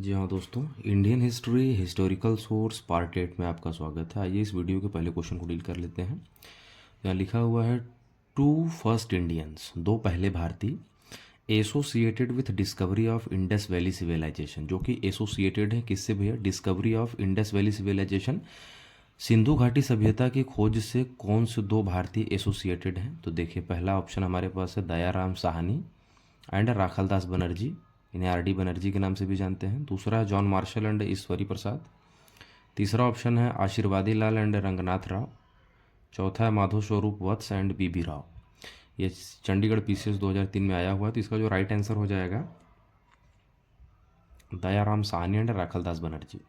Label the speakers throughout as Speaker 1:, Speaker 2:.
Speaker 1: जी हाँ दोस्तों, Indian history historical source part 8 में आपका स्वागत है। आइए इस वीडियो के पहले क्वेश्चन को डील कर लेते हैं। यहाँ लिखा हुआ है टू फर्स्ट इंडियंस, दो पहले भारतीय associated with discovery of Indus valley civilization, जो कि एसोसिएटेड है किससे भैया? Discovery of Indus valley civilization, Sindhu घाटी सभ्यता की खोज से कौन से दो भारतीय एसोसिएटेड हैं? तो देखिए, पहला ऑप्शन हमारे पास है दयाराम साहनी एंड राखलदास बनर्जी, इन्हें आर.डी. बनर्जी के नाम से भी जानते हैं। दूसरा है John Marshall and Ishwari Prasad. तीसरा ऑप्शन है आशीर्वादी लाल एंड रंगनाथ राव। चौथा है माधव स्वरूप वत्स एंड बी राव। ये चंडीगढ़ पीसीएस 2003 में आया हुआ है, तो इसका जो राइट आंसर हो जाएगा दयाराम साहनी एंड राखलदास बनर्जी।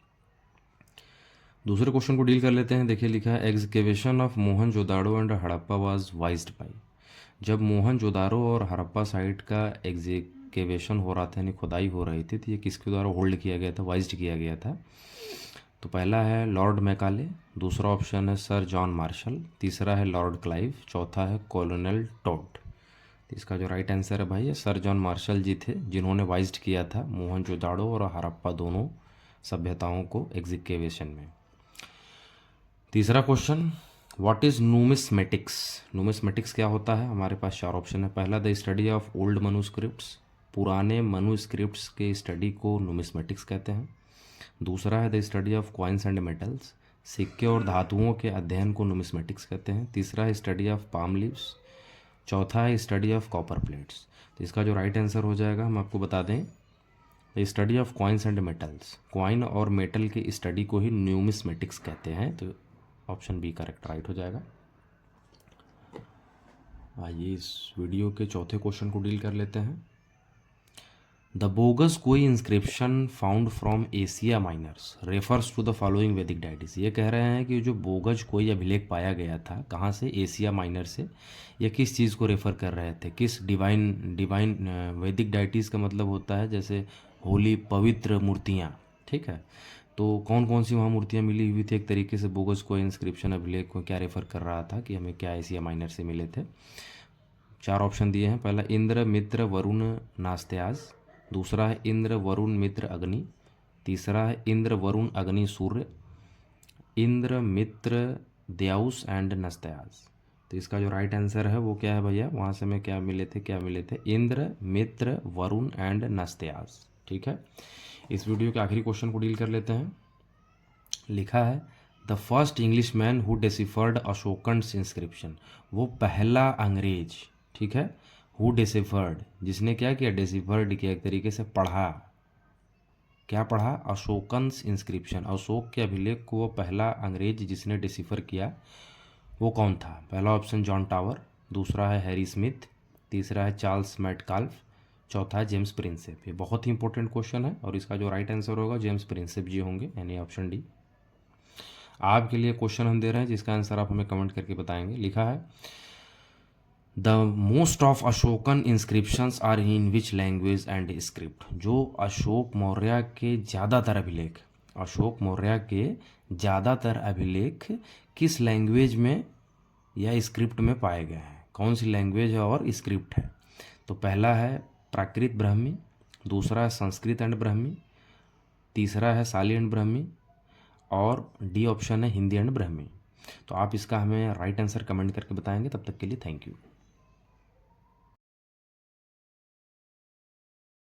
Speaker 1: दूसरे क्वेश्चन को डील कर लेते हैं। देखिए, लिखा है excavation of Mohenjodaro and Harappa was वाइज्ड बाई। जब मोहनजोदाड़ो और हड़प्पा साइट का एक्सकेवेशन हो रहा था, यानी खुदाई हो रही थी, तो ये किसके द्वारा होल्ड किया गया था, वाइज्ड किया गया था? तो पहला है लॉर्ड मैकाले, दूसरा ऑप्शन है सर जॉन मार्शल, तीसरा है लॉर्ड क्लाइव, चौथा है कॉलोनल टॉड। तो इसका जो राइट आंसर है भाई, ये सर जॉन मार्शल जी थे, जिन्होंने वाइज्ड किया था मोहनजोदाड़ो और हड़प्पा दोनों सभ्यताओं को एक्सकेवेशन में। तीसरा question, what is numismatics? Numismatics क्या होता है? हमारे पास चार ऑप्शन है। पहला द स्टडी ऑफ ओल्ड मनुस्क्रिप्ट्स, पुराने मनुस्क्रिप्ट्स के स्टडी को न्यूमिस्मेटिक्स कहते हैं। दूसरा है the study of coins and metals, सिक्के और धातुओं के अध्ययन को न्यूमिस्मेटिक्स कहते हैं। तीसरा है स्टडी ऑफ पाम लीव्स। चौथा है स्टडी ऑफ कॉपर प्लेट्स। तो इसका जो राइट आंसर हो जाएगा, हम आपको बता दें, the study of coins and metals, coin और मेटल के स्टडी को ही न्यूमिस्मेटिक्स कहते हैं। तो ऑप्शन बी करेक्ट राइट हो जाएगा। आइए इस वीडियो के चौथे क्वेश्चन को डील कर लेते हैं। The Boghazkoi inscription found from Asia Minors refers to the following Vedic deities. ये कह रहे हैं कि जो बोगज कोई अभिलेख पाया गया था, कहाँ से? एशिया माइनर से। ये किस चीज़ को रेफ़र कर रहे थे? किस डिवाइन वैदिक डाइटिस का मतलब होता है जैसे होली, पवित्र मूर्तियाँ, ठीक है। तो कौन कौन सी वहाँ मूर्तियाँ मिली हुई थी? एक तरीके से बोगस कोई इंस्क्रिप्शन अभिलेख को क्या रेफ़र कर रहा था कि हमें क्या एशिया माइनर से मिले थे? चार ऑप्शन दिए हैं। पहला इंद्र, मित्र, वरुण, नास्त्याज। दूसरा है इंद्र, वरुण, मित्र, अग्नि। तीसरा है इंद्र, वरुण, अग्नि, सूर्य। इंद्र, मित्र, द्याउस एंड नस्त्याज। तो इसका जो राइट आंसर है वो क्या है भैया? वहाँ से हमें क्या मिले थे? इंद्र, मित्र, वरुण एंड नस्त्याज, ठीक है। इस वीडियो के आखिरी क्वेश्चन को डील कर लेते हैं। लिखा है the first English man who deciphered Ashokan's inscription. वो पहला अंग्रेज, ठीक है, हु डेसिफर्ड, जिसने क्या किया? डेसिफर्ड किया, एक तरीके से पढ़ा। क्या पढ़ा? अशोकन्स इंस्क्रिप्शन, अशोक के अभिलेख को वो पहला अंग्रेज जिसने डेसिफर किया, वो कौन था? पहला ऑप्शन जॉन टावर, दूसरा है हैरी स्मिथ, तीसरा है चार्ल्स मैटकाल्फ, चौथा है जेम्स प्रिंसेप। ये बहुत ही इंपॉर्टेंट क्वेश्चन है और इसका जो राइट आंसर होगा जेम्स प्रिंसेप जी होंगे, यानी ऑप्शन डी। आपके लिए क्वेश्चन हम दे रहे हैं जिसका आंसर आप हमें कमेंट करके बताएंगे। लिखा है the most of Ashokan inscriptions are in which language and script. जो अशोक मौर्य के ज़्यादातर अभिलेख, अशोक मौर्य के ज़्यादातर अभिलेख किस लैंग्वेज में या स्क्रिप्ट में पाए गए हैं? कौन सी लैंग्वेज है और स्क्रिप्ट है? तो पहला है प्राकृत ब्राह्मी, दूसरा है संस्कृत एंड ब्राह्मी, तीसरा है साली एंड ब्राह्मी, और डी ऑप्शन है हिंदी एंड ब्राह्मी। तो आप इसका हमें राइट आंसर कमेंट करके बताएंगे। तब तक के लिए थैंक यू।